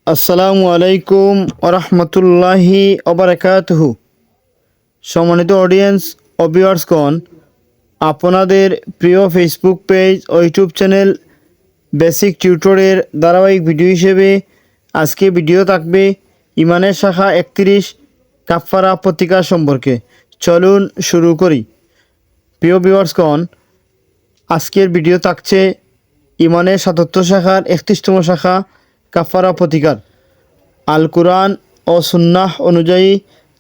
আসসালামু আলাইকুম ওরহমতুল্লাহি ওবারাকাতুহু। সম্মানিত অডিয়েন্স ও ভিউয়ার্সগণ, আপনাদের প্রিয় ফেসবুক পেজ ও ইউটিউব চ্যানেল বেসিক টিউটোরিয়ালের ধারাবাহিক ভিডিও হিসেবে আজকে ভিডিও থাকবে ইমানের শাখা 31 কাফফারা প্রতিকার সম্পর্কে। চলুন শুরু করি। প্রিয় ভিউয়ার্সগণ, আজকের ভিডিও থাকছে ইমানের 77 শাখার 31তম শাখা কাফফারা প্রতিকার। আল কুরআন ও সুন্নাহ অনুযায়ী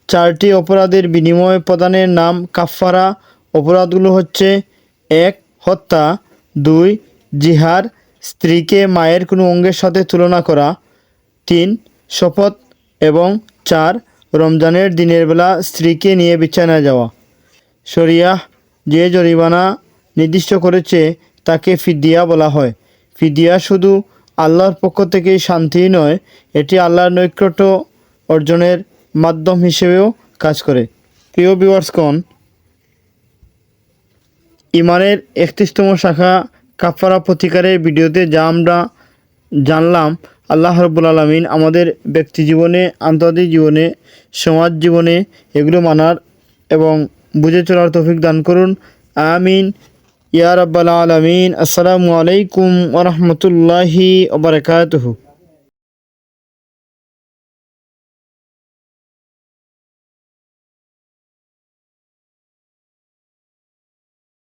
4টি অপরাধের বিনিময় প্রদানের নাম কাফফারা। অপরাধগুলো হচ্ছে: 1. হত্যা, 2. জিহার, স্ত্রীকে মায়ের কোনো অঙ্গের সাথে তুলনা করা, 3. শপথ এবং 4. রমজানের দিনের বেলা স্ত্রীকে নিয়ে বিছানায় যাওয়া। শরিয়াহ যে জরিমানা নির্দিষ্ট করেছে তাকে ফিদিয়া বলা হয়। ফিদিয়া শুধু আল্লাহর পক্ষ থেকেই শান্তি নয়, এটি আল্লাহর নৈকট্য অর্জনের মাধ্যম হিসেবেও কাজ করে। প্রিয় ভিউয়ার্সগণ, ইমানের 31তম শাখা কাফফারা প্রতিকারের ভিডিওতে যা আমরা জানলাম, আল্লাহ রাব্বুল আলামিন আমাদের ব্যক্তি জীবনে, আন্তর্জাতিক জীবনে, সমাজ জীবনে এগুলো মানার এবং বুঝে চলার তৌফিক দান করুন। আমিন ইয়া রাব্বাল আলামিন। আসসালামু আলাইকুম ওয়া রাহমাতুল্লাহি ওয়া বারাকাতুহু।